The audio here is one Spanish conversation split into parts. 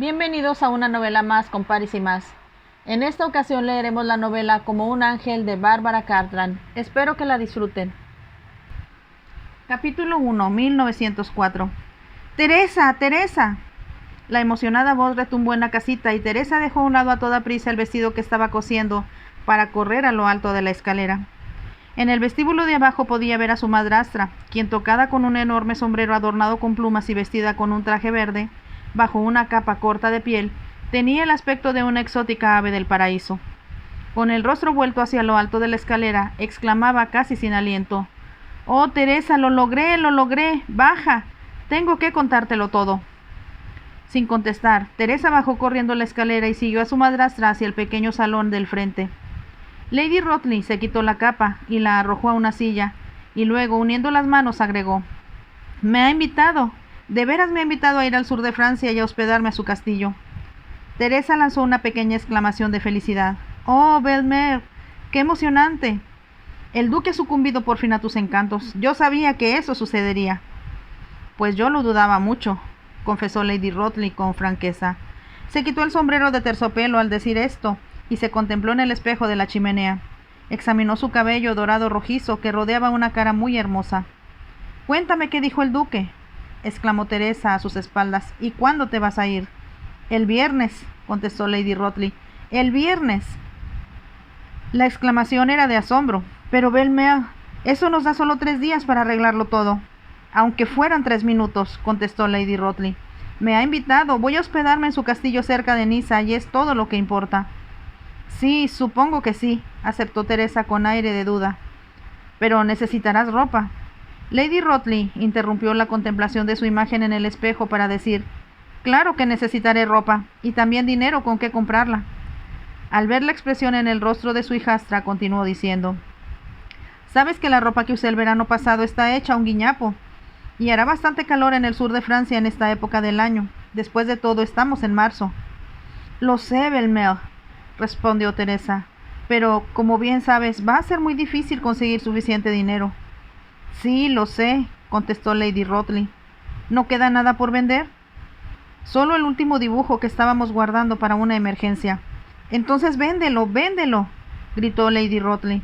Bienvenidos a una novela más con Paris y más. En esta ocasión leeremos la novela Como un ángel de Bárbara Cartland. Espero que la disfruten. Capítulo 1, 1904. ¡Teresa! ¡Teresa! La emocionada voz retumbó en la casita y Teresa dejó a un lado a toda prisa el vestido que estaba cosiendo para correr a lo alto de la escalera. En el vestíbulo de abajo podía ver a su madrastra, quien, tocada con un enorme sombrero adornado con plumas y vestida con un traje verde, bajo una capa corta de piel, tenía el aspecto de una exótica ave del paraíso. Con el rostro vuelto hacia lo alto de la escalera, exclamaba casi sin aliento: «¡Oh, Teresa, lo logré, lo logré! ¡Baja! Tengo que contártelo todo». Sin contestar, Teresa bajó corriendo la escalera y siguió a su madrastra hacia el pequeño salón del frente. Lady Rothley se quitó la capa y la arrojó a una silla, y luego, uniendo las manos, agregó: «Me ha invitado, de veras me ha invitado a ir al sur de Francia y a hospedarme a su castillo». Teresa lanzó una pequeña exclamación de felicidad. «¡Oh, Belle-Mère! ¡Qué emocionante! El duque ha sucumbido por fin a tus encantos. Yo sabía que eso sucedería». «Pues yo lo dudaba mucho», confesó Lady Rothley con franqueza. Se quitó el sombrero de terciopelo al decir esto y se contempló en el espejo de la chimenea. Examinó su cabello dorado rojizo que rodeaba una cara muy hermosa. «Cuéntame qué dijo el duque», exclamó Teresa a sus espaldas. «¿Y cuándo te vas a ir?» «El viernes», contestó Lady Rothley. «El viernes». La exclamación era de asombro. «Pero Belle-Mère, eso nos da solo 3 días para arreglarlo todo». «Aunque fueran 3 minutos», contestó Lady Rothley. «Me ha invitado, voy a hospedarme en su castillo cerca de Niza y es todo lo que importa». «Sí, supongo que sí», aceptó Teresa con aire de duda. «Pero necesitarás ropa». Lady Rothley interrumpió la contemplación de su imagen en el espejo para decir: «Claro que necesitaré ropa, y también dinero con qué comprarla». Al ver la expresión en el rostro de su hijastra, continuó diciendo: «Sabes que la ropa que usé el verano pasado está hecha un guiñapo, y hará bastante calor en el sur de Francia en esta época del año. Después de todo, estamos en marzo». «Lo sé, Belle-Mère», respondió Teresa, «pero, como bien sabes, va a ser muy difícil conseguir suficiente dinero». «Sí, lo sé», contestó Lady Rothley. «¿No queda nada por vender?» «Solo el último dibujo que estábamos guardando para una emergencia». «Entonces véndelo, véndelo», gritó Lady Rothley.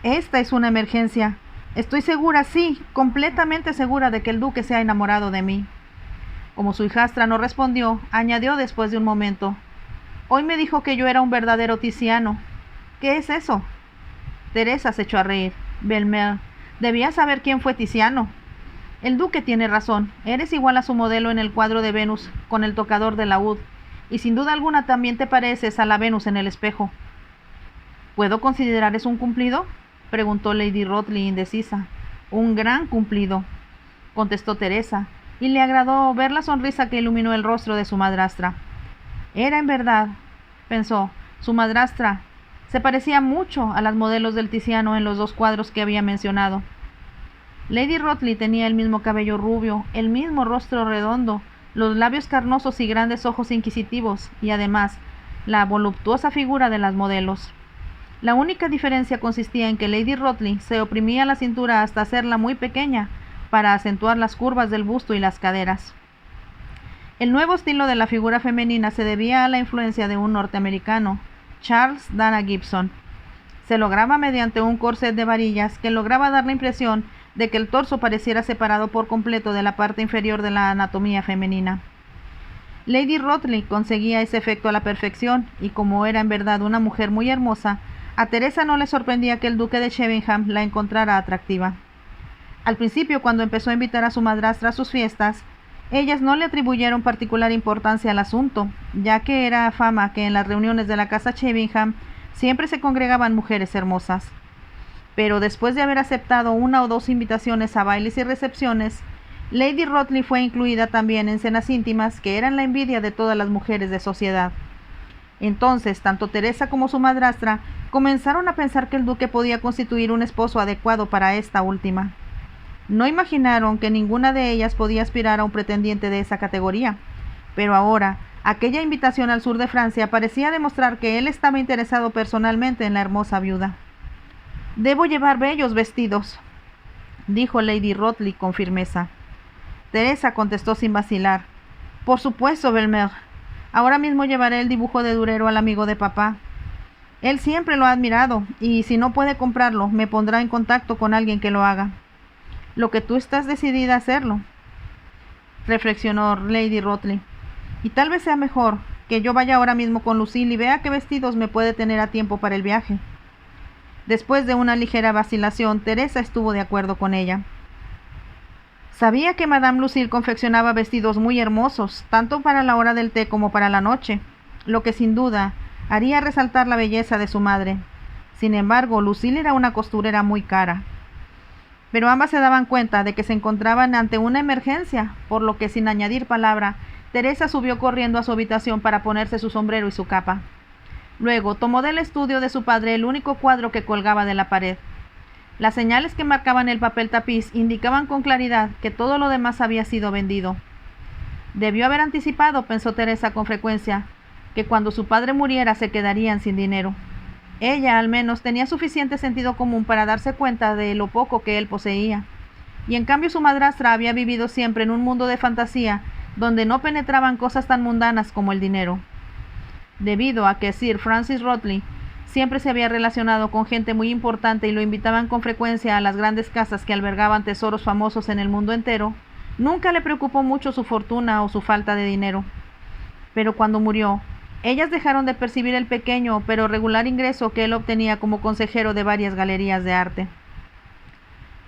«Esta es una emergencia. Estoy segura, sí, completamente segura de que el duque se ha enamorado de mí». Como su hijastra no respondió, añadió después de un momento: «Hoy me dijo que yo era un verdadero Tiziano». «¿Qué es eso?» Teresa se echó a reír. «Belle-Mère, debías saber quién fue Tiziano». «El duque tiene razón. Eres igual a su modelo en el cuadro de Venus con el tocador de laúd, y sin duda alguna también te pareces a la Venus en el espejo». «¿Puedo considerar eso un cumplido?», preguntó Lady Rothley indecisa. «Un gran cumplido», contestó Teresa, y le agradó ver la sonrisa que iluminó el rostro de su madrastra. Era en verdad, pensó, su madrastra se parecía mucho a las modelos del Tiziano en los 2 cuadros que había mencionado. Lady Rothley tenía el mismo cabello rubio, el mismo rostro redondo, los labios carnosos y grandes ojos inquisitivos, y además la voluptuosa figura de las modelos. La única diferencia consistía en que Lady Rothley se oprimía la cintura hasta hacerla muy pequeña para acentuar las curvas del busto y las caderas. El nuevo estilo de la figura femenina se debía a la influencia de un norteamericano, Charles Dana Gibson. Se lograba mediante un corset de varillas que lograba dar la impresión de que el torso pareciera separado por completo de la parte inferior de la anatomía femenina. Lady Rothley conseguía ese efecto a la perfección, y como era en verdad una mujer muy hermosa, a Teresa no le sorprendía que el duque de Cheveringham la encontrara atractiva. Al principio, cuando empezó a invitar a su madrastra a sus fiestas, ellas no le atribuyeron particular importancia al asunto, ya que era fama que en las reuniones de la casa Cheveringham siempre se congregaban mujeres hermosas. Pero después de haber aceptado 1 o 2 invitaciones a bailes y recepciones, Lady Rothley fue incluida también en cenas íntimas que eran la envidia de todas las mujeres de sociedad. Entonces, tanto Teresa como su madrastra comenzaron a pensar que el duque podía constituir un esposo adecuado para esta última. No imaginaron que ninguna de ellas podía aspirar a un pretendiente de esa categoría, pero ahora aquella invitación al sur de Francia parecía demostrar que él estaba interesado personalmente en la hermosa viuda. «Debo llevar bellos vestidos», dijo Lady Rothley con firmeza. Teresa contestó sin vacilar: «Por supuesto, Belle-Mère. Ahora mismo llevaré el dibujo de Durero al amigo de papá. Él siempre lo ha admirado, y si no puede comprarlo, me pondrá en contacto con alguien que lo haga. Lo que tú estás decidida a hacerlo, reflexionó Lady Rutley. Y tal vez sea mejor que yo vaya ahora mismo con Lucille y vea qué vestidos me puede tener a tiempo para el viaje. Después de una ligera vacilación, Teresa estuvo de acuerdo con ella. Sabía que Madame Lucille confeccionaba vestidos muy hermosos, tanto para la hora del té como para la noche, lo que sin duda haría resaltar la belleza de su madre. Sin embargo, Lucille era una costurera muy cara. Pero ambas se daban cuenta de que se encontraban ante una emergencia, por lo que sin añadir palabra, Teresa subió corriendo a su habitación para ponerse su sombrero y su capa. Luego tomó del estudio de su padre el único cuadro que colgaba de la pared. Las señales que marcaban el papel tapiz indicaban con claridad que todo lo demás había sido vendido. Debió haber anticipado, pensó Teresa con frecuencia, que cuando su padre muriera se quedarían sin dinero. Ella, al menos, tenía suficiente sentido común para darse cuenta de lo poco que él poseía. Y en cambio su madrastra había vivido siempre en un mundo de fantasía donde no penetraban cosas tan mundanas como el dinero. Debido a que Sir Francis Rutley siempre se había relacionado con gente muy importante y lo invitaban con frecuencia a las grandes casas que albergaban tesoros famosos en el mundo entero, nunca le preocupó mucho su fortuna o su falta de dinero. Pero cuando murió, ellas dejaron de percibir el pequeño pero regular ingreso que él obtenía como consejero de varias galerías de arte.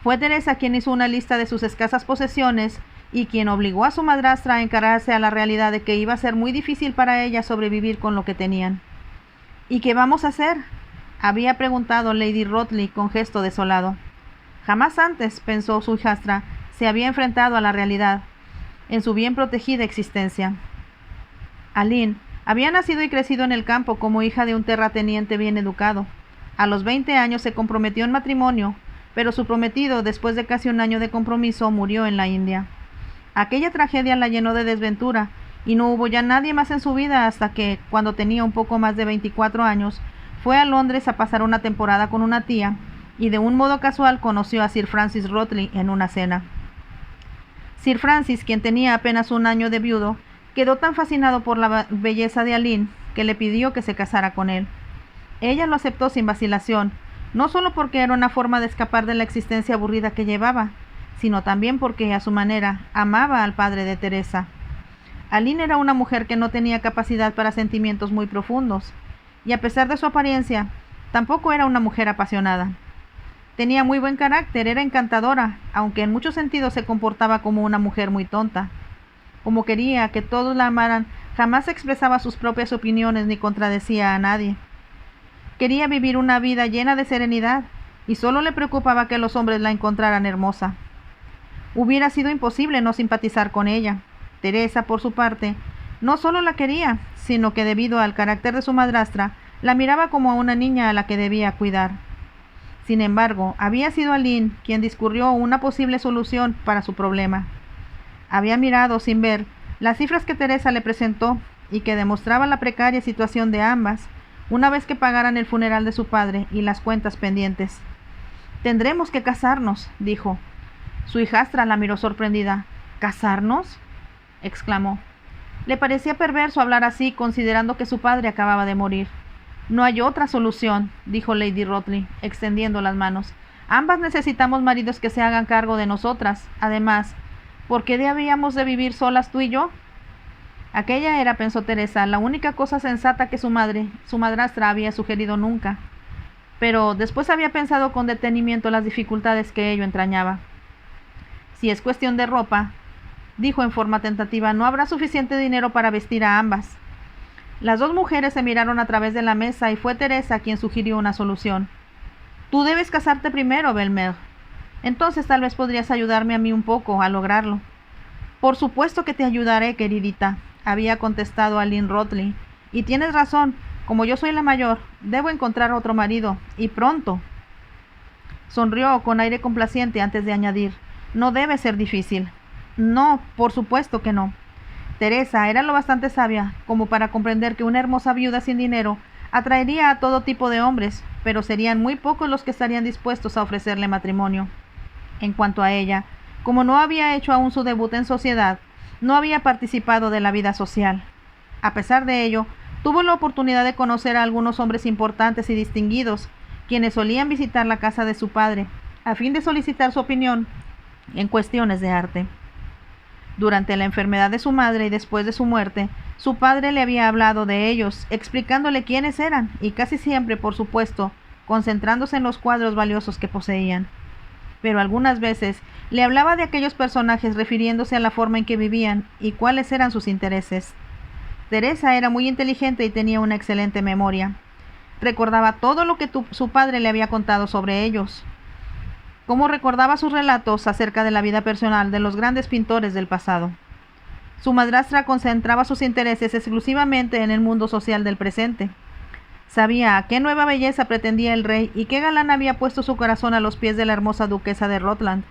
Fue Teresa quien hizo una lista de sus escasas posesiones y quien obligó a su madrastra a encararse a la realidad de que iba a ser muy difícil para ella sobrevivir con lo que tenían. ¿Y qué vamos a hacer?, había preguntado Lady Rutley con gesto desolado. Jamás antes, pensó su hijastra, se había enfrentado a la realidad, en su bien protegida existencia. Aline había nacido y crecido en el campo como hija de un terrateniente bien educado. A los 20 años se comprometió en matrimonio, pero su prometido, después de casi un año de compromiso, murió en la India. Aquella tragedia la llenó de desventura, y no hubo ya nadie más en su vida hasta que, cuando tenía un poco más de 24 años, fue a Londres a pasar una temporada con una tía, y de un modo casual conoció a Sir Francis Rutley en una cena. Sir Francis, quien tenía apenas un año de viudo, quedó tan fascinado por la belleza de Aline que le pidió que se casara con él. Ella lo aceptó sin vacilación, no solo porque era una forma de escapar de la existencia aburrida que llevaba, sino también porque, a su manera, amaba al padre de Teresa. Aline era una mujer que no tenía capacidad para sentimientos muy profundos, y a pesar de su apariencia, tampoco era una mujer apasionada. Tenía muy buen carácter, era encantadora, aunque en muchos sentidos se comportaba como una mujer muy tonta. Como quería que todos la amaran, jamás expresaba sus propias opiniones ni contradecía a nadie. Quería vivir una vida llena de serenidad, y solo le preocupaba que los hombres la encontraran hermosa. Hubiera sido imposible no simpatizar con ella. Teresa, por su parte, no solo la quería, sino que debido al carácter de su madrastra, la miraba como a una niña a la que debía cuidar. Sin embargo, había sido Aline quien discurrió una posible solución para su problema. Había mirado, sin ver, las cifras que Teresa le presentó y que demostraban la precaria situación de ambas, una vez que pagaran el funeral de su padre y las cuentas pendientes. «Tendremos que casarnos», dijo. Su hijastra la miró sorprendida. «¿Casarnos?», exclamó. Le parecía perverso hablar así, considerando que su padre acababa de morir. «No hay otra solución», dijo Lady Rutley, extendiendo las manos. «Ambas necesitamos maridos que se hagan cargo de nosotras. Además, ¿por qué debíamos de vivir solas tú y yo?». Aquella era, pensó Teresa, la única cosa sensata que su madrastra había sugerido nunca. Pero después había pensado con detenimiento las dificultades que ello entrañaba. «Si es cuestión de ropa», dijo en forma tentativa, «no habrá suficiente dinero para vestir a ambas». Las dos mujeres se miraron a través de la mesa y fue Teresa quien sugirió una solución. «Tú debes casarte primero, Belmer. Entonces tal vez podrías ayudarme a mí un poco a lograrlo». «Por supuesto que te ayudaré, queridita», había contestado Aline Rutley. «Y tienes razón, como yo soy la mayor, debo encontrar otro marido, y pronto». Sonrió con aire complaciente antes de añadir: «No debe ser difícil». «No, por supuesto que no». Teresa era lo bastante sabia como para comprender que una hermosa viuda sin dinero atraería a todo tipo de hombres, pero serían muy pocos los que estarían dispuestos a ofrecerle matrimonio. En cuanto a ella, como no había hecho aún su debut en sociedad, no había participado de la vida social. A pesar de ello, tuvo la oportunidad de conocer a algunos hombres importantes y distinguidos, quienes solían visitar la casa de su padre, a fin de solicitar su opinión en cuestiones de arte. Durante la enfermedad de su madre y después de su muerte, su padre le había hablado de ellos, explicándole quiénes eran, y casi siempre, por supuesto, concentrándose en los cuadros valiosos que poseían. Pero algunas veces le hablaba de aquellos personajes refiriéndose a la forma en que vivían y cuáles eran sus intereses. Teresa era muy inteligente y tenía una excelente memoria. Recordaba todo lo que su padre le había contado sobre ellos, como recordaba sus relatos acerca de la vida personal de los grandes pintores del pasado. Su madrastra concentraba sus intereses exclusivamente en el mundo social del presente. Sabía a qué nueva belleza pretendía el rey y qué galán había puesto su corazón a los pies de la hermosa duquesa de Rutland,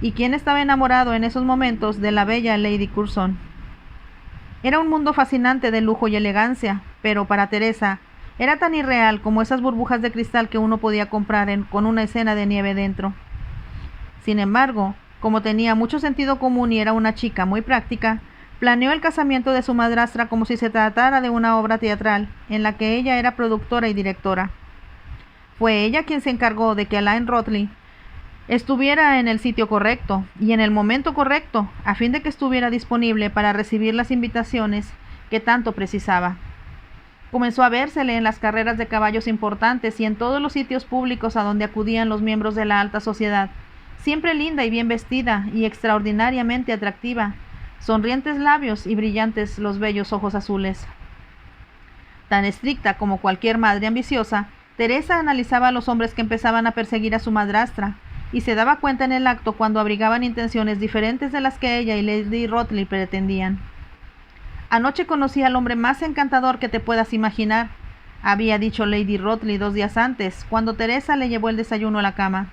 y quién estaba enamorado en esos momentos de la bella Lady Curzon. Era un mundo fascinante de lujo y elegancia, pero para Teresa era tan irreal como esas burbujas de cristal que uno podía comprar con una escena de nieve dentro. Sin embargo, como tenía mucho sentido común y era una chica muy práctica, planeó el casamiento de su madrastra como si se tratara de una obra teatral, en la que ella era productora y directora. Fue ella quien se encargó de que Alain Rotley estuviera en el sitio correcto y en el momento correcto, a fin de que estuviera disponible para recibir las invitaciones que tanto precisaba. Comenzó a vérsele en las carreras de caballos importantes y en todos los sitios públicos a donde acudían los miembros de la alta sociedad, siempre linda y bien vestida y extraordinariamente atractiva, sonrientes labios y brillantes los bellos ojos azules. Tan estricta como cualquier madre ambiciosa, Teresa analizaba a los hombres que empezaban a perseguir a su madrastra, y se daba cuenta en el acto cuando abrigaban intenciones diferentes de las que ella y Lady Rotley pretendían. Anoche conocí al hombre más encantador que te puedas imaginar, había dicho Lady Rotley 2 días antes, cuando Teresa le llevó el desayuno a la cama.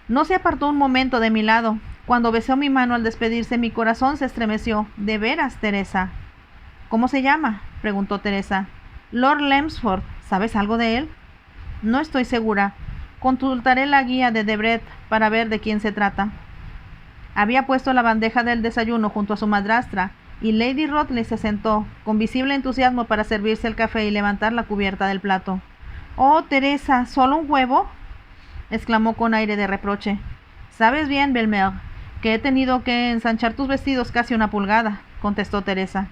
No se apartó un momento de mi lado. Cuando besó mi mano al despedirse, mi corazón se estremeció. ¿De veras, Teresa? ¿Cómo se llama?, preguntó Teresa. Lord Lemsford. ¿Sabes algo de él? No estoy segura. Consultaré la guía de Debrett para ver de quién se trata. Había puesto la bandeja del desayuno junto a su madrastra, y Lady Rotley se sentó, con visible entusiasmo, para servirse el café y levantar la cubierta del plato. «Oh, Teresa, ¿solo un huevo?», exclamó con aire de reproche. «Sabes bien, Belmer, que he tenido que ensanchar tus vestidos casi 1 pulgada», contestó Teresa.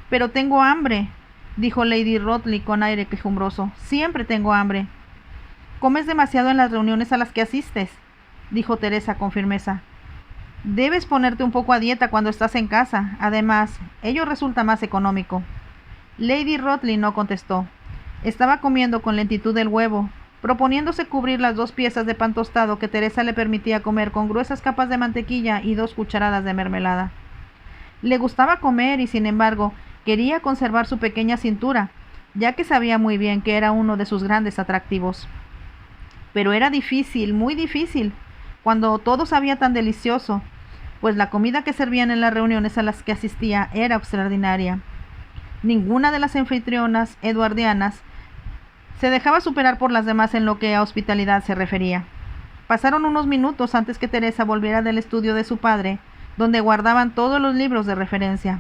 «Pero tengo hambre», dijo Lady Rotley con aire quejumbroso. «Siempre tengo hambre». «Comes demasiado en las reuniones a las que asistes», dijo Teresa con firmeza. «Debes ponerte un poco a dieta cuando estás en casa. Además, ello resulta más económico». Lady Rotley no contestó. Estaba comiendo con lentitud el huevo, proponiéndose cubrir las 2 piezas de pan tostado que Teresa le permitía comer con gruesas capas de mantequilla y 2 cucharadas de mermelada. Le gustaba comer y, sin embargo, quería conservar su pequeña cintura, ya que sabía muy bien que era uno de sus grandes atractivos. Pero era difícil, muy difícil, cuando todo sabía tan delicioso, pues la comida que servían en las reuniones a las que asistía era extraordinaria. Ninguna de las anfitrionas eduardianas se dejaba superar por las demás en lo que a hospitalidad se refería. Pasaron unos minutos antes que Teresa volviera del estudio de su padre, donde guardaban todos los libros de referencia.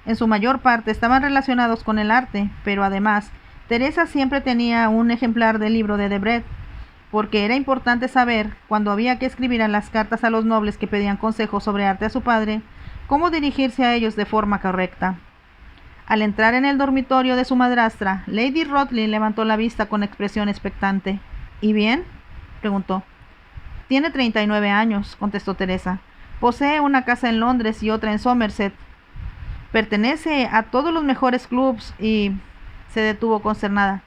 En su mayor parte estaban relacionados con el arte, pero además, Teresa siempre tenía un ejemplar del libro de Debrett, porque era importante saber, cuando había que escribir en las cartas a los nobles que pedían consejos sobre arte a su padre, cómo dirigirse a ellos de forma correcta. Al entrar en el dormitorio de su madrastra, Lady Rotley levantó la vista con expresión expectante. ¿Y bien?, preguntó. «Tiene 39 años», contestó Teresa. «Posee una casa en Londres y otra en Somerset. Pertenece a todos los mejores clubs y...» se detuvo consternada.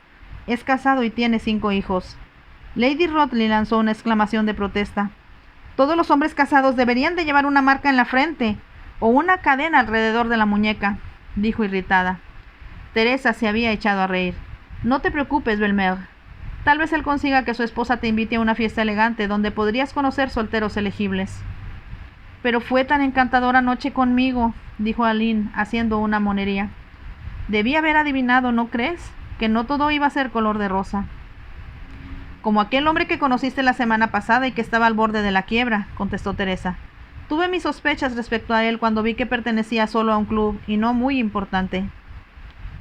«Es casado y tiene 5 hijos». Lady Rotley lanzó una exclamación de protesta. «Todos los hombres casados deberían de llevar una marca en la frente o una cadena alrededor de la muñeca», dijo irritada. Teresa se había echado a reír. «No te preocupes, Belmer. Tal vez él consiga que su esposa te invite a una fiesta elegante donde podrías conocer solteros elegibles». «Pero fue tan encantador anoche conmigo», dijo Aline, haciendo una monería. «Debí haber adivinado, ¿no crees?, que no todo iba a ser color de rosa». «Como aquel hombre que conociste la semana pasada y que estaba al borde de la quiebra», contestó Teresa. Tuve mis sospechas respecto a él cuando vi que pertenecía solo a un club y no muy importante.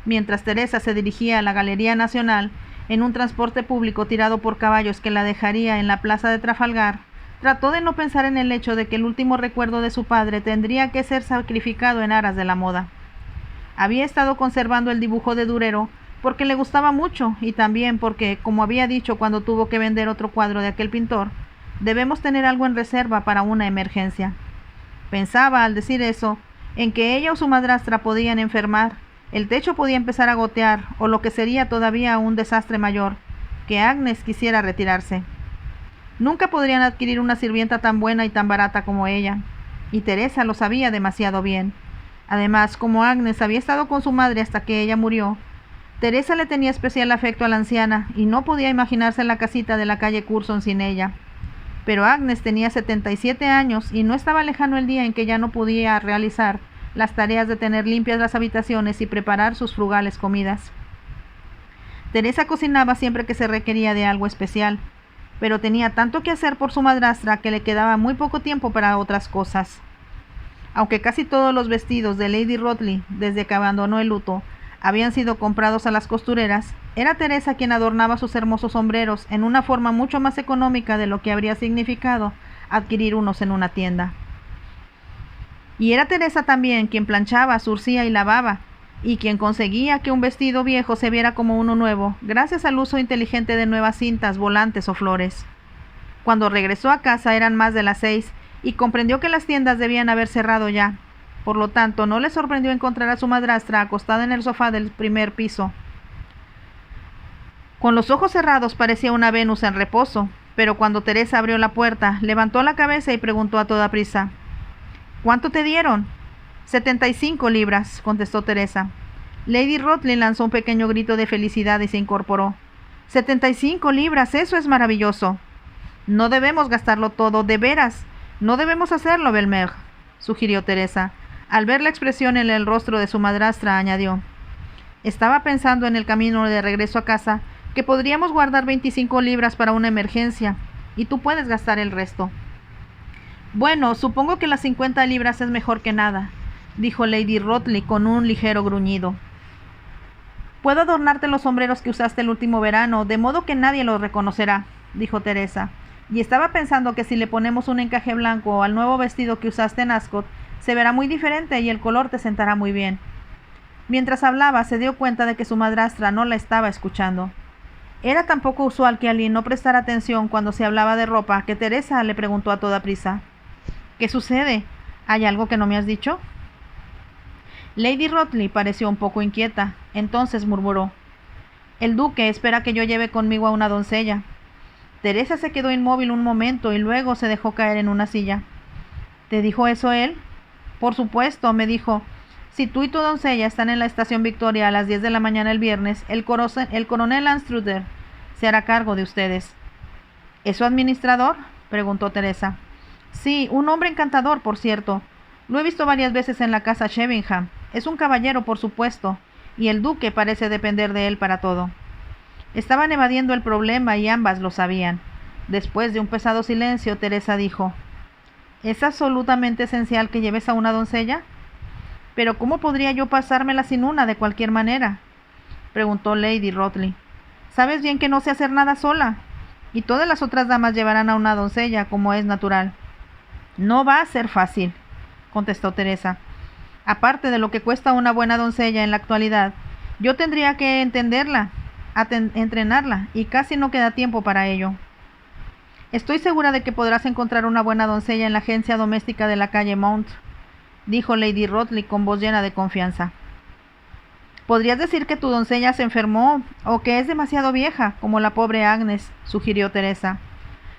Mientras Teresa se dirigía a la Galería Nacional en un transporte público tirado por caballos que la dejaría en la plaza de Trafalgar, trató de no pensar en el hecho de que el último recuerdo de su padre tendría que ser sacrificado en aras de la moda. Había estado conservando el dibujo de Durero porque le gustaba mucho y también porque, como había dicho cuando tuvo que vender otro cuadro de aquel pintor, debemos tener algo en reserva para una emergencia. Pensaba, al decir eso, en que ella o su madrastra podían enfermar, el techo podía empezar a gotear, o lo que sería todavía un desastre mayor, que Agnes quisiera retirarse. Nunca podrían adquirir una sirvienta tan buena y tan barata como ella, y Teresa lo sabía demasiado bien. Además, como Agnes había estado con su madre hasta que ella murió, Teresa le tenía especial afecto a la anciana y no podía imaginarse la casita de la calle Curzon sin ella. Pero Agnes tenía 77 años y no estaba lejano el día en que ya no podía realizar las tareas de tener limpias las habitaciones y preparar sus frugales comidas. Teresa cocinaba siempre que se requería de algo especial, pero tenía tanto que hacer por su madrastra que le quedaba muy poco tiempo para otras cosas. Aunque casi todos los vestidos de Lady Rothley, desde que abandonó el luto, habían sido comprados a las costureras, era Teresa quien adornaba sus hermosos sombreros en una forma mucho más económica de lo que habría significado adquirir unos en una tienda. Y era Teresa también quien planchaba, zurcía y lavaba, y quien conseguía que un vestido viejo se viera como uno nuevo, gracias al uso inteligente de nuevas cintas, volantes o flores. Cuando regresó a casa eran más de las 6, y comprendió que las tiendas debían haber cerrado ya. Por lo tanto, no le sorprendió encontrar a su madrastra acostada en el sofá del primer piso. Con los ojos cerrados parecía una Venus en reposo, pero cuando Teresa abrió la puerta, levantó la cabeza y preguntó a toda prisa: «¿Cuánto te dieron?» 75 libras, contestó Teresa. Lady Rothley lanzó un pequeño grito de felicidad y se incorporó. 75 libras, eso es maravilloso. No debemos gastarlo todo, de veras. No debemos hacerlo, Belmer, sugirió Teresa. Al ver la expresión en el rostro de su madrastra, añadió: «Estaba pensando en el camino de regreso a casa que podríamos guardar 25 libras para una emergencia, y tú puedes gastar el resto». «Bueno, supongo que las 50 libras es mejor que nada», dijo Lady Rothley con un ligero gruñido. «Puedo adornarte los sombreros que usaste el último verano, de modo que nadie los reconocerá», dijo Teresa, «y estaba pensando que si le ponemos un encaje blanco al nuevo vestido que usaste en Ascot, se verá muy diferente y el color te sentará muy bien». Mientras hablaba, se dio cuenta de que su madrastra no la estaba escuchando. Era tan poco usual que alguien no prestara atención cuando se hablaba de ropa que Teresa le preguntó a toda prisa: «¿Qué sucede? ¿Hay algo que no me has dicho?» Lady Rothley pareció un poco inquieta. Entonces murmuró: «El duque espera que yo lleve conmigo a una doncella». Teresa se quedó inmóvil un momento y luego se dejó caer en una silla. «¿Te dijo eso él?» «Por supuesto, me dijo: si tú y tu doncella están en la estación Victoria a las 10 de la mañana el viernes, el coronel Anstruther se hará cargo de ustedes». «¿Es su administrador?», preguntó Teresa. «Sí, un hombre encantador, por cierto. Lo he visto varias veces en la casa Sheveringham. Es un caballero, por supuesto, y el duque parece depender de él para todo». Estaban evadiendo el problema y ambas lo sabían. Después de un pesado silencio, Teresa dijo: «¿Es absolutamente esencial que lleves a una doncella?» «¿Pero cómo podría yo pasármela sin una de cualquier manera?», preguntó Lady Rothley. «Sabes bien que no sé hacer nada sola, y todas las otras damas llevarán a una doncella, como es natural». «No va a ser fácil», contestó Teresa. «Aparte de lo que cuesta una buena doncella en la actualidad, yo tendría que entrenarla, y casi no queda tiempo para ello». «Estoy segura de que podrás encontrar una buena doncella en la agencia doméstica de la calle Mount», dijo Lady Rothley con voz llena de confianza. «Podrías decir que tu doncella se enfermó o que es demasiado vieja, como la pobre Agnes», sugirió Teresa.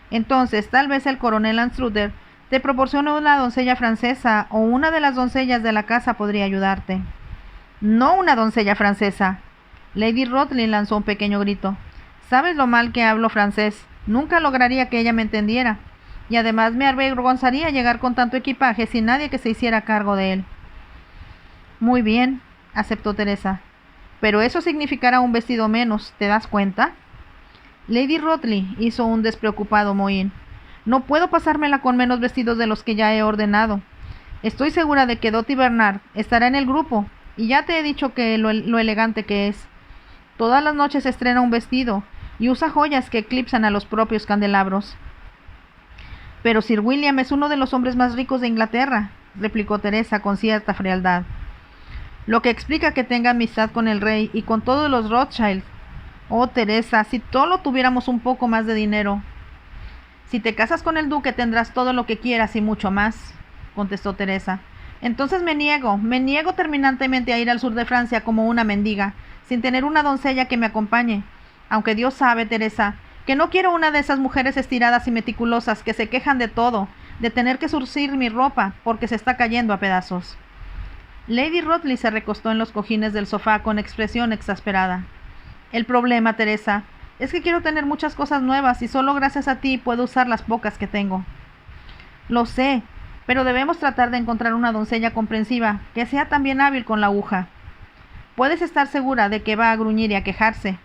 «Entonces, tal vez el coronel Anstruther te proporcione una doncella francesa, o una de las doncellas de la casa podría ayudarte». «No una doncella francesa». Lady Rothley lanzó un pequeño grito. «¿Sabes lo mal que hablo francés? Nunca lograría que ella me entendiera. Y además me avergonzaría llegar con tanto equipaje sin nadie que se hiciera cargo de él». «Muy bien», aceptó Teresa. «Pero eso significará un vestido menos, ¿te das cuenta?» Lady Rothley hizo un despreocupado mohín. No puedo pasármela con menos vestidos de los que ya he ordenado. Estoy segura de que Dottie Bernard estará en el grupo, y ya te he dicho que lo elegante que es. Todas las noches estrena un vestido, y usa joyas que eclipsan a los propios candelabros. Pero Sir William es uno de los hombres más ricos de Inglaterra, replicó Teresa con cierta frialdad. Lo que explica que tenga amistad con el rey y con todos los Rothschild. Oh, Teresa, si solo tuviéramos un poco más de dinero. Si te casas con el duque tendrás todo lo que quieras y mucho más, contestó Teresa. Entonces me niego terminantemente a ir al sur de Francia como una mendiga, sin tener una doncella que me acompañe. Aunque Dios sabe, Teresa, que no quiero una de esas mujeres estiradas y meticulosas que se quejan de todo, de tener que surcir mi ropa porque se está cayendo a pedazos. Lady Rothley se recostó en los cojines del sofá con expresión exasperada. El problema, Teresa, es que quiero tener muchas cosas nuevas y solo gracias a ti puedo usar las pocas que tengo. Lo sé, pero debemos tratar de encontrar una doncella comprensiva que sea también hábil con la aguja. Puedes estar segura de que va a gruñir y a quejarse,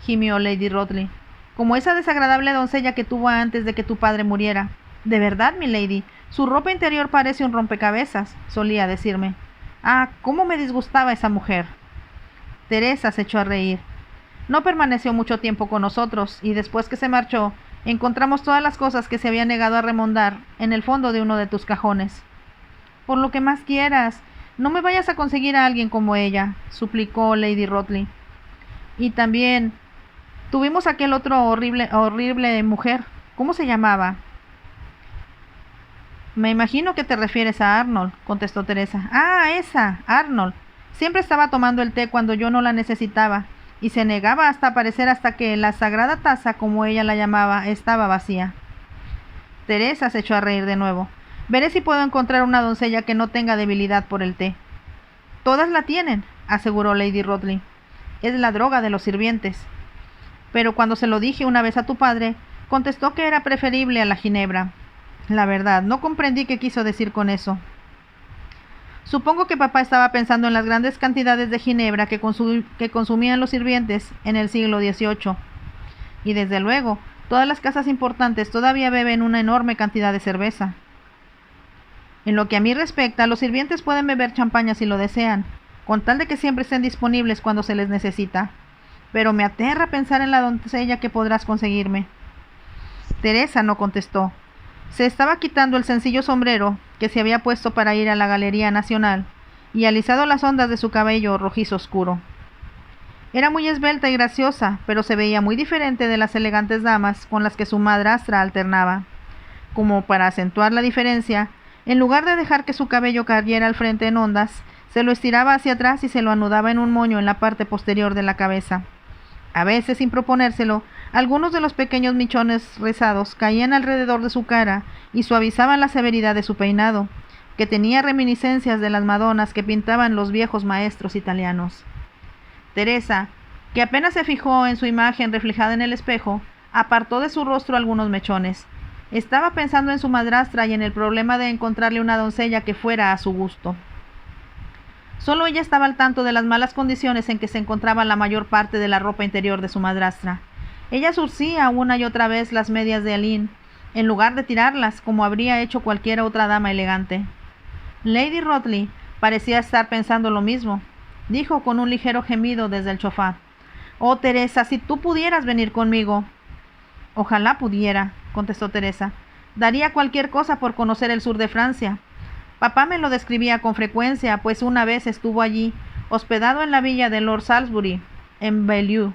gimió Lady Rothley, como esa desagradable doncella que tuvo antes de que tu padre muriera. De verdad, milady, su ropa interior parece un rompecabezas, solía decirme. Ah, cómo me disgustaba esa mujer. Teresa se echó a reír. No permaneció mucho tiempo con nosotros, y después que se marchó, encontramos todas las cosas que se había negado a remendar en el fondo de uno de tus cajones. Por lo que más quieras, no me vayas a conseguir a alguien como ella, suplicó Lady Rothley. Y también tuvimos aquel otro horrible mujer. ¿Cómo se llamaba? Me imagino que te refieres a Arnold, contestó Teresa. Ah, esa, Arnold. Siempre estaba tomando el té cuando yo no la necesitaba, y se negaba hasta aparecer hasta que la sagrada taza, como ella la llamaba, estaba vacía. Teresa se echó a reír de nuevo. Veré si puedo encontrar una doncella que no tenga debilidad por el té. Todas la tienen, aseguró Lady Rothley. Es la droga de los sirvientes. Pero cuando se lo dije una vez a tu padre, contestó que era preferible a la ginebra. La verdad, no comprendí qué quiso decir con eso. Supongo que papá estaba pensando en las grandes cantidades de ginebra que consumían los sirvientes en el siglo XVIII. Y desde luego, todas las casas importantes todavía beben una enorme cantidad de cerveza. En lo que a mí respecta, los sirvientes pueden beber champaña si lo desean, con tal de que siempre estén disponibles cuando se les necesita. Pero me aterra pensar en la doncella que podrás conseguirme. Teresa no contestó. Se estaba quitando el sencillo sombrero que se había puesto para ir a la Galería Nacional y alisado las ondas de su cabello rojizo oscuro. Era muy esbelta y graciosa, pero se veía muy diferente de las elegantes damas con las que su madrastra alternaba. Como para acentuar la diferencia, en lugar de dejar que su cabello cayera al frente en ondas, se lo estiraba hacia atrás y se lo anudaba en un moño en la parte posterior de la cabeza. A veces, sin proponérselo, algunos de los pequeños mechones rizados caían alrededor de su cara y suavizaban la severidad de su peinado, que tenía reminiscencias de las madonas que pintaban los viejos maestros italianos. Teresa, que apenas se fijó en su imagen reflejada en el espejo, apartó de su rostro algunos mechones. Estaba pensando en su madrastra y en el problema de encontrarle una doncella que fuera a su gusto. Solo ella estaba al tanto de las malas condiciones en que se encontraba la mayor parte de la ropa interior de su madrastra. Ella surcía una y otra vez las medias de Aline, en lugar de tirarlas, como habría hecho cualquier otra dama elegante. Lady Rothley parecía estar pensando lo mismo. Dijo con un ligero gemido desde el sofá. «Oh, Teresa, si tú pudieras venir conmigo». «Ojalá pudiera», contestó Teresa. «Daría cualquier cosa por conocer el sur de Francia. Papá me lo describía con frecuencia, pues una vez estuvo allí, hospedado en la villa de Lord Salisbury, en Beaulieu,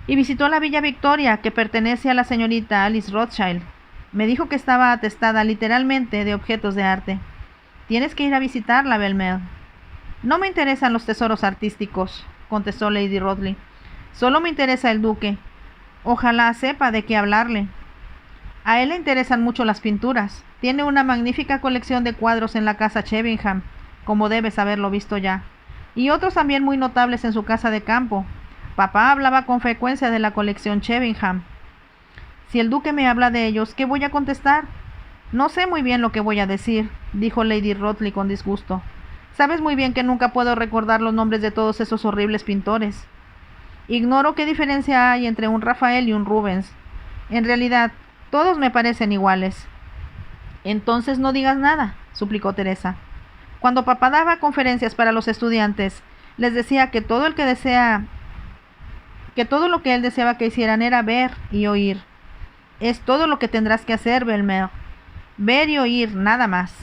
y visitó la Villa Victoria, que pertenece a la señorita Alice Rothschild. Me dijo que estaba atestada literalmente de objetos de arte. Tienes que ir a visitarla, Belmelle». «No me interesan los tesoros artísticos», contestó Lady Rothley. «Solo me interesa el duque. Ojalá sepa de qué hablarle. A él le interesan mucho las pinturas. Tiene una magnífica colección de cuadros en la casa Cheveringham, como debes haberlo visto ya, y otros también muy notables en su casa de campo. Papá hablaba con frecuencia de la colección Cheveringham. Si el duque me habla de ellos, ¿qué voy a contestar? No sé muy bien lo que voy a decir», dijo Lady Rothley con disgusto. «Sabes muy bien que nunca puedo recordar los nombres de todos esos horribles pintores. Ignoro qué diferencia hay entre un Rafael y un Rubens. En realidad, Todos me parecen iguales. Entonces no digas nada, suplicó Teresa. Cuando papá daba conferencias para los estudiantes, les decía que todo lo que él deseaba que hicieran era ver y oír. Es todo lo que tendrás que hacer, Belmer. Ver y oír, nada más.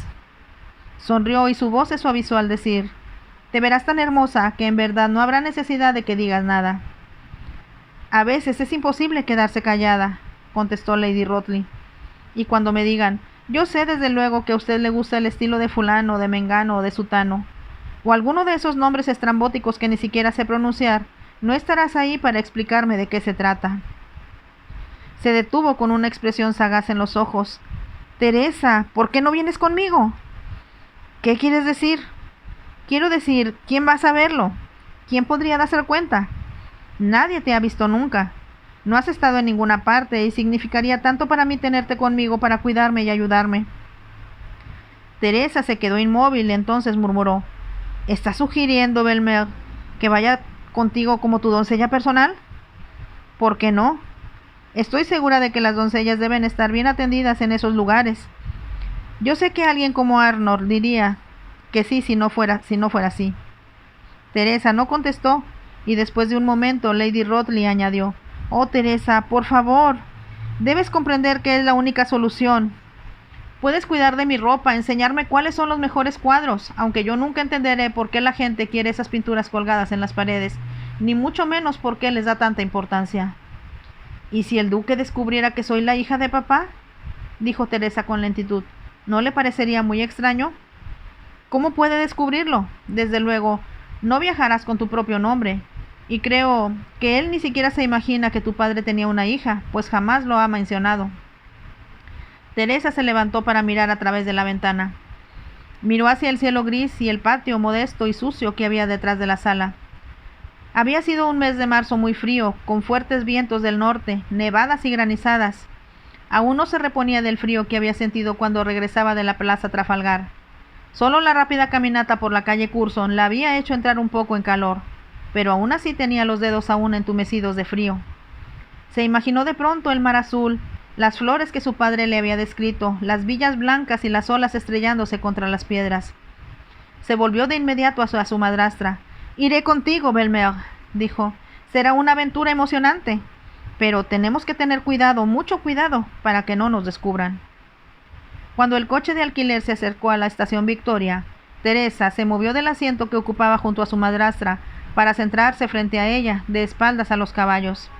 Sonrió y su voz se suavizó al decir: te verás tan hermosa que en verdad no habrá necesidad de que digas nada. A veces es imposible quedarse callada, contestó Lady Rothley. Y cuando me digan: yo sé desde luego que a usted le gusta el estilo de fulano, de mengano o de sutano, o alguno de esos nombres estrambóticos que ni siquiera sé pronunciar, no estarás ahí para explicarme de qué se trata. Se detuvo con una expresión sagaz en los ojos. Teresa, ¿por qué no vienes conmigo? ¿Qué quieres decir? Quiero decir, ¿quién va a saberlo? ¿Quién podría darse cuenta? Nadie te ha visto nunca. No has estado en ninguna parte y significaría tanto para mí tenerte conmigo para cuidarme y ayudarme. Teresa se quedó inmóvil, entonces murmuró: ¿estás sugiriendo, Belmer, que vaya contigo como tu doncella personal? ¿Por qué no? Estoy segura de que las doncellas deben estar bien atendidas en esos lugares. Yo sé que alguien como Arnold diría que sí si no fuera así. Teresa no contestó, y después de un momento Lady Rothley añadió: oh, Teresa, por favor, debes comprender que es la única solución. Puedes cuidar de mi ropa, enseñarme cuáles son los mejores cuadros, aunque yo nunca entenderé por qué la gente quiere esas pinturas colgadas en las paredes, ni mucho menos por qué les da tanta importancia. ¿Y si el duque descubriera que soy la hija de papá?, dijo Teresa con lentitud. ¿No le parecería muy extraño? ¿Cómo puede descubrirlo? Desde luego, no viajarás con tu propio nombre, y creo que él ni siquiera se imagina que tu padre tenía una hija, pues jamás lo ha mencionado. Teresa se levantó para mirar a través de la ventana. Miró hacia el cielo gris y el patio modesto y sucio que había detrás de la sala. Había sido un mes de marzo muy frío, con fuertes vientos del norte, nevadas y granizadas. Aún no se reponía del frío que había sentido cuando regresaba de la Plaza Trafalgar. Solo la rápida caminata por la calle Curzon la había hecho entrar un poco en calor, pero aún así tenía los dedos aún entumecidos de frío. Se imaginó de pronto el mar azul, las flores que su padre le había descrito, las villas blancas y las olas estrellándose contra las piedras. Se volvió de inmediato a su madrastra. «Iré contigo, Belmer», dijo. «Será una aventura emocionante, pero tenemos que tener cuidado, mucho cuidado, para que no nos descubran». Cuando el coche de alquiler se acercó a la estación Victoria, Teresa se movió del asiento que ocupaba junto a su madrastra para centrarse frente a ella, de espaldas a los caballos.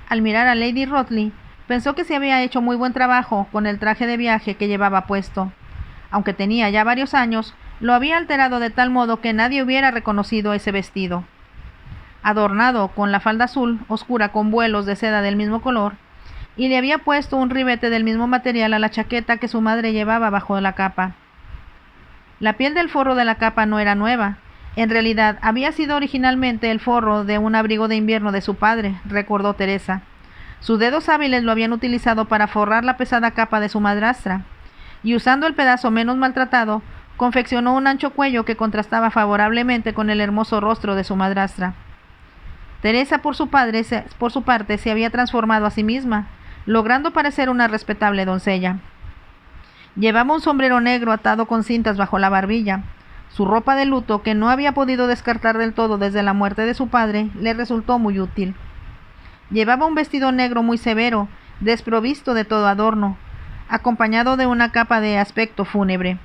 Al mirar a Lady Rothley, pensó que se había hecho muy buen trabajo con el traje de viaje que llevaba puesto. Aunque tenía ya varios años, lo había alterado de tal modo que nadie hubiera reconocido ese vestido. Adornado con la falda azul oscura con vuelos de seda del mismo color, y le había puesto un ribete del mismo material a la chaqueta que su madre llevaba bajo la capa. La piel del forro de la capa no era nueva. En realidad, había sido originalmente el forro de un abrigo de invierno de su padre, recordó Teresa. Sus dedos hábiles lo habían utilizado para forrar la pesada capa de su madrastra, y usando el pedazo menos maltratado, confeccionó un ancho cuello que contrastaba favorablemente con el hermoso rostro de su madrastra. Teresa, por su parte, se había transformado a sí misma, logrando parecer una respetable doncella. Llevaba un sombrero negro atado con cintas bajo la barbilla. Su ropa de luto, que no había podido descartar del todo desde la muerte de su padre, le resultó muy útil. Llevaba un vestido negro muy severo, desprovisto de todo adorno, acompañado de una capa de aspecto fúnebre.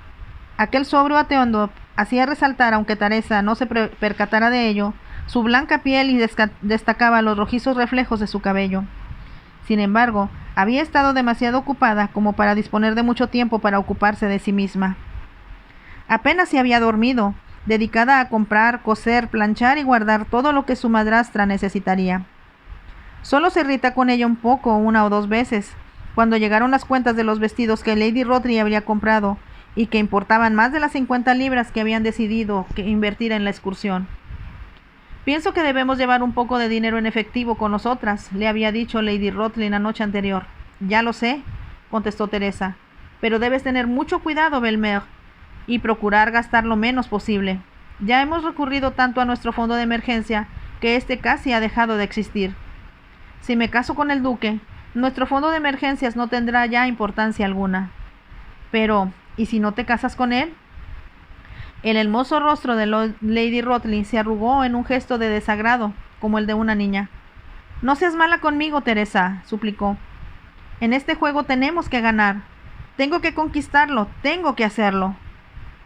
Aquel sobrio atuendo hacía resaltar, aunque Teresa no se percatara de ello, su blanca piel y destacaba los rojizos reflejos de su cabello. Sin embargo, había estado demasiado ocupada como para disponer de mucho tiempo para ocuparse de sí misma. Apenas se había dormido, dedicada a comprar, coser, planchar y guardar todo lo que su madrastra necesitaría. Solo se irrita con ella un poco, una o dos veces, cuando llegaron las cuentas de los vestidos que Lady Rothley habría comprado y que importaban más de las 50 libras que habían decidido invertir en la excursión. «Pienso que debemos llevar un poco de dinero en efectivo con nosotras», le había dicho Lady Rothley la noche anterior. «Ya lo sé», contestó Teresa, «pero debes tener mucho cuidado, Belmer, y procurar gastar lo menos posible. Ya hemos recurrido tanto a nuestro fondo de emergencia que este casi ha dejado de existir. Si me caso con el duque, Nuestro fondo de emergencias no tendrá ya importancia alguna. Pero, ¿y si no te casas con él? El hermoso rostro de Lady Rothley se arrugó en un gesto de desagrado, como el de una niña. No seas mala conmigo, Teresa, suplicó. En este juego tenemos que ganar. Tengo que conquistarlo, tengo que hacerlo.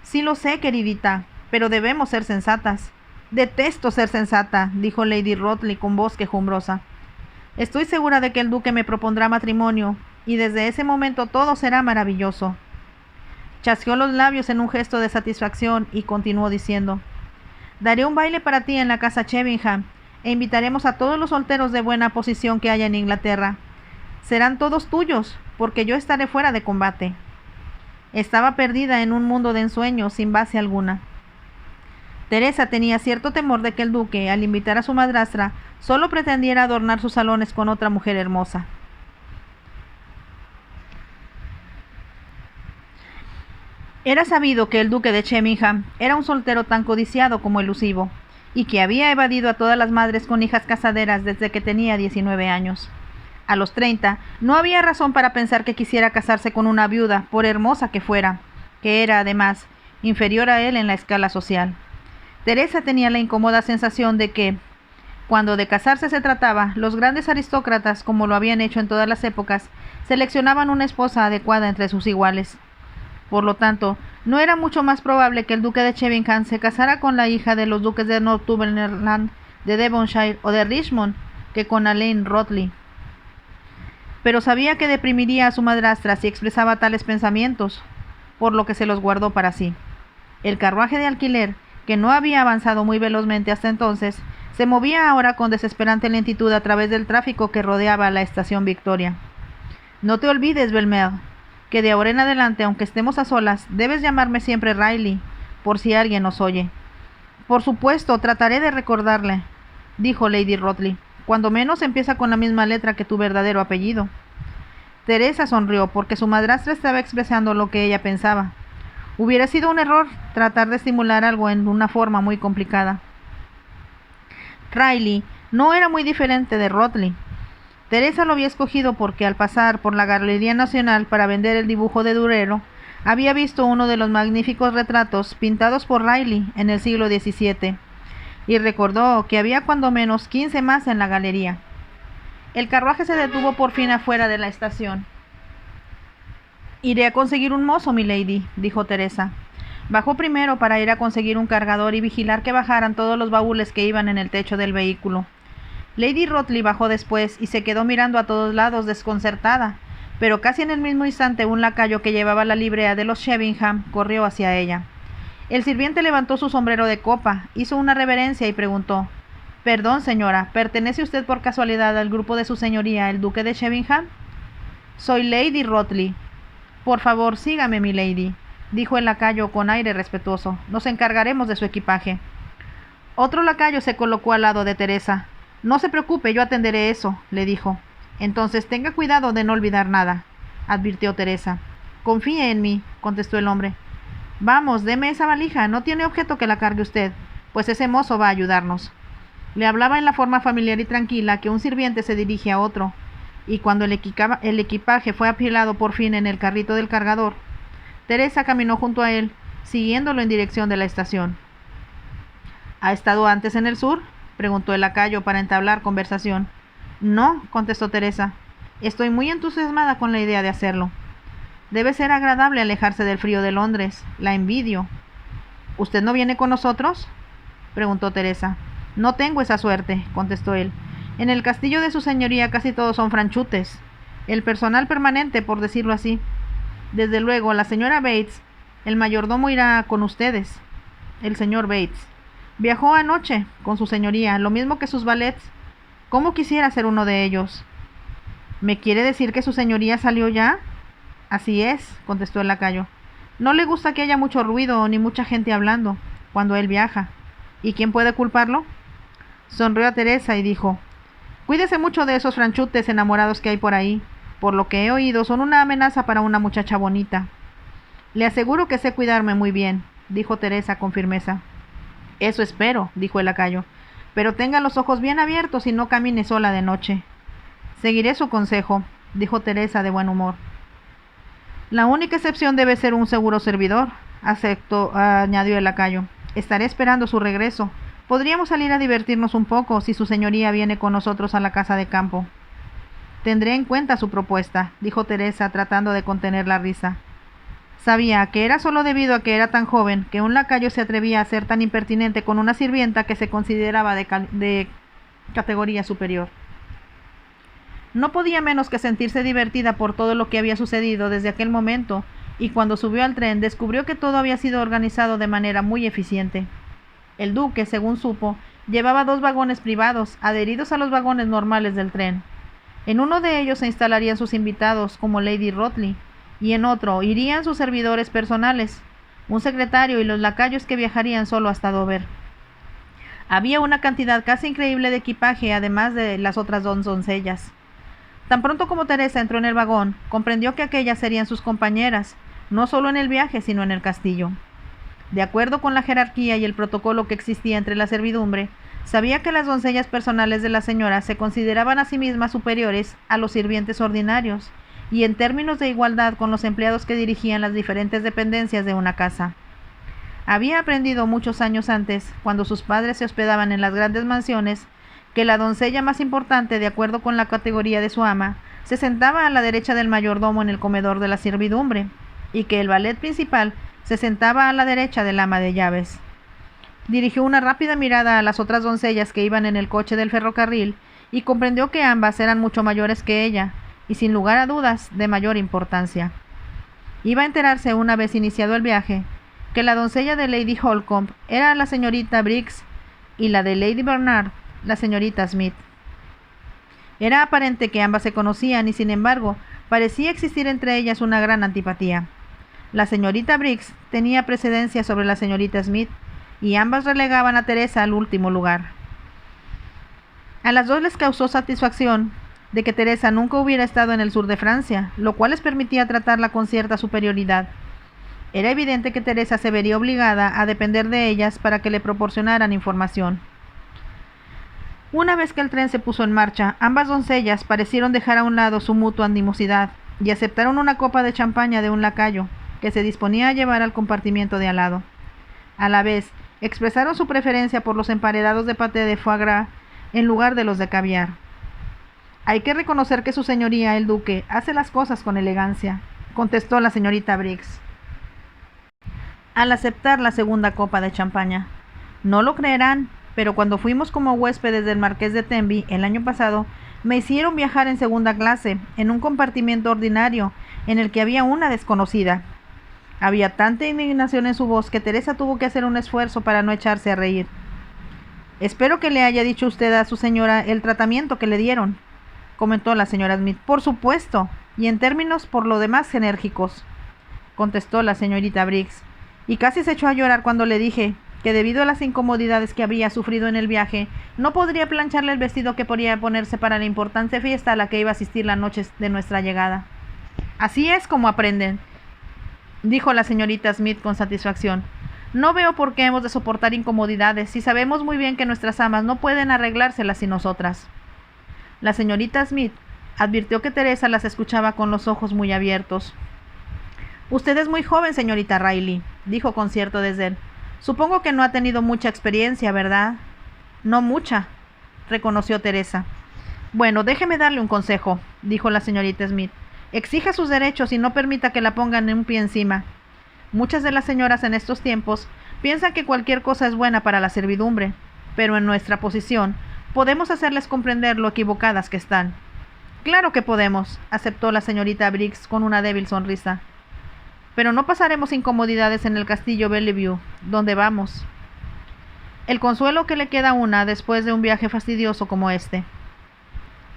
Sí lo sé, queridita, pero debemos ser sensatas. Detesto ser sensata, dijo Lady Rothley con voz quejumbrosa. Estoy segura de que el duque me propondrá matrimonio, y desde ese momento todo será maravilloso. Chasqueó los labios en un gesto de satisfacción y continuó diciendo: daré un baile para ti en la casa Chevington, e invitaremos a todos los solteros de buena posición que haya en Inglaterra. Serán todos tuyos, porque yo estaré fuera de combate. Estaba perdida en un mundo de ensueños sin base alguna. Teresa tenía cierto temor de que el duque, al invitar a su madrastra, solo pretendiera adornar sus salones con otra mujer hermosa. Era sabido que el duque de Chemmingham era un soltero tan codiciado como elusivo, y que había evadido a todas las madres con hijas casaderas desde que tenía 19 años. A los 30, no había razón para pensar que quisiera casarse con una viuda, por hermosa que fuera, que era, además, inferior a él en la escala social. Teresa tenía la incómoda sensación de que, cuando de casarse se trataba, los grandes aristócratas, como lo habían hecho en todas las épocas, seleccionaban una esposa adecuada entre sus iguales. Por lo tanto, no era mucho más probable que el duque de Chevington se casara con la hija de los duques de Northumberland, de Devonshire o de Richmond que con Elaine Rothley. Pero sabía que deprimiría a su madrastra si expresaba tales pensamientos, por lo que se los guardó para sí. El carruaje de alquiler, que no había avanzado muy velozmente hasta entonces, se movía ahora con desesperante lentitud a través del tráfico que rodeaba la estación Victoria. No te olvides, Belmer, que de ahora en adelante, aunque estemos a solas, debes llamarme siempre Riley, por si alguien nos oye. Por supuesto, trataré de recordarle, dijo Lady Rothley. Cuando menos empieza con la misma letra que tu verdadero apellido. Teresa sonrió porque su madrastra estaba expresando lo que ella pensaba. Hubiera sido un error tratar de estimular algo en una forma muy complicada. Riley no era muy diferente de Rothley. Teresa lo había escogido porque al pasar por la Galería Nacional para vender el dibujo de Durero, había visto uno de los magníficos retratos pintados por Riley en el siglo XVII, y recordó que había cuando menos 15 más en la galería. El carruaje se detuvo por fin afuera de la estación. Iré a conseguir un mozo, milady, dijo Teresa. Bajó primero para ir a conseguir un cargador y vigilar que bajaran todos los baúles que iban en el techo del vehículo. Lady Rothley bajó después y se quedó mirando a todos lados desconcertada, pero casi en el mismo instante un lacayo que llevaba la librea de los Chevington corrió hacia ella. El sirviente levantó su sombrero de copa, hizo una reverencia y preguntó: «Perdón, señora, ¿pertenece usted por casualidad al grupo de su señoría, el duque de Chevington?» «Soy Lady Rothley». «Por favor, sígame, mi lady», dijo el lacayo con aire respetuoso. «Nos encargaremos de su equipaje». Otro lacayo se colocó al lado de Teresa. «No se preocupe, yo atenderé eso», le dijo. «Entonces tenga cuidado de no olvidar nada», advirtió Teresa. «Confíe en mí», contestó el hombre. «Vamos, deme esa valija, no tiene objeto que la cargue usted, pues ese mozo va a ayudarnos». Le hablaba en la forma familiar y tranquila que un sirviente se dirige a otro, y cuando el equipaje fue apilado por fin en el carrito del cargador, Teresa caminó junto a él, siguiéndolo en dirección de la estación. «¿Ha estado antes en el sur?», preguntó el lacayo para entablar conversación. «No», contestó Teresa. «Estoy muy entusiasmada con la idea de hacerlo. Debe ser agradable alejarse del frío de Londres. La envidio». «¿Usted no viene con nosotros?», preguntó Teresa. «No tengo esa suerte», contestó él. «En el castillo de su señoría casi todos son franchutes. El personal permanente, por decirlo así. Desde luego, la señora Bates, el mayordomo, irá con ustedes». El señor Bates viajó anoche con su señoría, lo mismo que sus valets. «¿Cómo quisiera ser uno de ellos?» «¿Me quiere decir que su señoría salió ya?» «Así es», contestó el lacayo. «No le gusta que haya mucho ruido ni mucha gente hablando cuando él viaja. ¿Y quién puede culparlo?» Sonrió a Teresa y dijo: «Cuídese mucho de esos franchutes enamorados que hay por ahí. Por lo que he oído, son una amenaza para una muchacha bonita». «Le aseguro que sé cuidarme muy bien», dijo Teresa con firmeza. «Eso espero», dijo el lacayo, «pero tenga los ojos bien abiertos y no camine sola de noche». «Seguiré su consejo», dijo Teresa de buen humor. La única excepción debe ser un seguro servidor, añadió el lacayo. Estaré esperando su regreso. Podríamos salir a divertirnos un poco si su señoría viene con nosotros a la casa de campo. Tendré en cuenta su propuesta, dijo Teresa, tratando de contener la risa. Sabía que era solo debido a que era tan joven que un lacayo se atrevía a ser tan impertinente con una sirvienta que se consideraba de categoría superior. No podía menos que sentirse divertida por todo lo que había sucedido desde aquel momento, y cuando subió al tren descubrió que todo había sido organizado de manera muy eficiente. El duque, según supo, llevaba 2 vagones privados, adheridos a los vagones normales del tren. En uno de ellos se instalarían sus invitados, como Lady Rothley, y en otro irían sus servidores personales, un secretario y los lacayos que viajarían solo hasta Dover. Había una cantidad casi increíble de equipaje, además de las otras 2 doncellas. Tan pronto como Teresa entró en el vagón, comprendió que aquellas serían sus compañeras, no solo en el viaje, sino en el castillo. De acuerdo con la jerarquía y el protocolo que existía entre la servidumbre, sabía que las doncellas personales de la señora se consideraban a sí mismas superiores a los sirvientes ordinarios, y en términos de igualdad con los empleados que dirigían las diferentes dependencias de una casa. Había aprendido muchos años antes, cuando sus padres se hospedaban en las grandes mansiones, que la doncella más importante, de acuerdo con la categoría de su ama, se sentaba a la derecha del mayordomo en el comedor de la servidumbre, y que el valet principal se sentaba a la derecha del ama de llaves. Dirigió una rápida mirada a las otras doncellas que iban en el coche del ferrocarril y comprendió que ambas eran mucho mayores que ella, y sin lugar a dudas de mayor importancia. Iba a enterarse una vez iniciado el viaje que la doncella de Lady Holcomb era la señorita Briggs y la de Lady Bernard la señorita Smith. Era aparente que ambas se conocían y sin embargo parecía existir entre ellas una gran antipatía. La señorita Briggs tenía precedencia sobre la señorita Smith y ambas relegaban a Teresa al último lugar. A las 2 les causó satisfacción de que Teresa nunca hubiera estado en el sur de Francia, lo cual les permitía tratarla con cierta superioridad. Era evidente que Teresa se vería obligada a depender de ellas para que le proporcionaran información. Una vez que el tren se puso en marcha, ambas doncellas parecieron dejar a un lado su mutua animosidad y aceptaron una copa de champaña de un lacayo, que se disponía a llevar al compartimiento de al lado. A la vez, expresaron su preferencia por los emparedados de paté de foie gras en lugar de los de caviar. Hay que reconocer que su señoría, el duque, hace las cosas con elegancia, contestó la señorita Briggs, al aceptar la segunda copa de champaña. No lo creerán, pero cuando fuimos como huéspedes del marqués de Tenby el año pasado, me hicieron viajar en segunda clase, en un compartimiento ordinario, en el que había una desconocida. Había tanta indignación en su voz que Teresa tuvo que hacer un esfuerzo para no echarse a reír. Espero que le haya dicho usted a su señora el tratamiento que le dieron, comentó la señora Smith. Por supuesto, y en términos por lo demás enérgicos, contestó la señorita Briggs, y casi se echó a llorar cuando le dije que debido a las incomodidades que habría sufrido en el viaje, no podría plancharle el vestido que podría ponerse para la importante fiesta a la que iba a asistir la noche de nuestra llegada. Así es como aprenden, dijo la señorita Smith con satisfacción. No veo por qué hemos de soportar incomodidades si sabemos muy bien que nuestras amas no pueden arreglárselas sin nosotras. La señorita Smith advirtió que Teresa las escuchaba con los ojos muy abiertos. Usted es muy joven, señorita Riley, dijo con cierto desdén. Supongo que no ha tenido mucha experiencia, ¿verdad? No mucha, reconoció Teresa. Bueno, déjeme darle un consejo, dijo la señorita Smith. Exija sus derechos y no permita que la pongan en un pie encima. Muchas de las señoras en estos tiempos piensan que cualquier cosa es buena para la servidumbre, pero en nuestra posición podemos hacerles comprender lo equivocadas que están. Claro que podemos, aceptó la señorita Briggs con una débil sonrisa. Pero no pasaremos incomodidades en el castillo Bellevue, donde vamos. El consuelo que le queda a una después de un viaje fastidioso como este.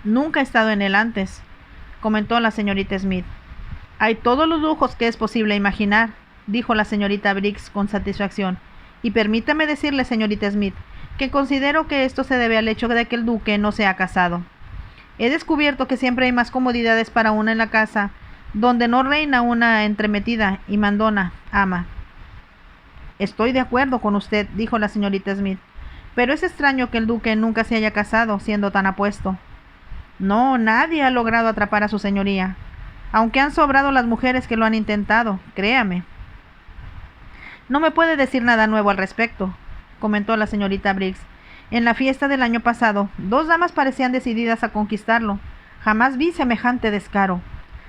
Nunca he estado en él antes, comentó la señorita Smith. Hay todos los lujos que es posible imaginar, dijo la señorita Briggs con satisfacción. Y permítame decirle, señorita Smith, que considero que esto se debe al hecho de que el duque no se ha casado. He descubierto que siempre hay más comodidades para una en la casa, donde no reina una entremetida y mandona ama. Estoy de acuerdo con usted, dijo la señorita Smith, pero es extraño que el duque nunca se haya casado, siendo tan apuesto. No, nadie ha logrado atrapar a su señoría, aunque han sobrado las mujeres que lo han intentado, créame. No me puede decir nada nuevo al respecto, comentó la señorita Briggs. En la fiesta del año pasado, 2 damas parecían decididas a conquistarlo. Jamás vi semejante descaro.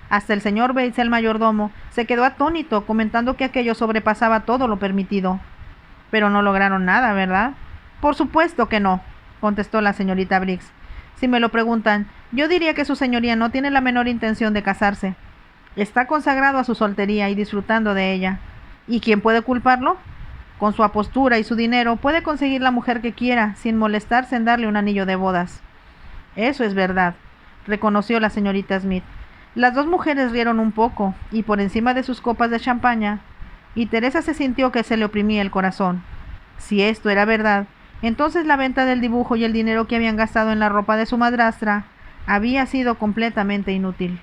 Hasta el señor Bates, el mayordomo, se quedó atónito, comentando que aquello sobrepasaba todo lo permitido. Pero no lograron nada, ¿verdad? Por supuesto que no, contestó la señorita Briggs. Si me lo preguntan, yo diría que su señoría no tiene la menor intención de casarse. Está consagrado a su soltería y disfrutando de ella. ¿Y quién puede culparlo? Con su apostura y su dinero puede conseguir la mujer que quiera, sin molestarse en darle un anillo de bodas. Eso es verdad, reconoció la señorita Smith. Las 2 mujeres rieron un poco, y por encima de sus copas de champaña, y Teresa se sintió que se le oprimía el corazón. Si esto era verdad, entonces la venta del dibujo y el dinero que habían gastado en la ropa de su madrastra había sido completamente inútil.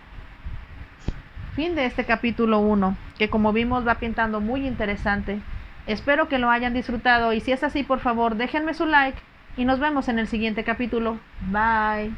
Fin de este capítulo 1, que como vimos va pintando muy interesante. Espero que lo hayan disfrutado y si es así, por favor, déjenme su like y nos vemos en el siguiente capítulo. Bye.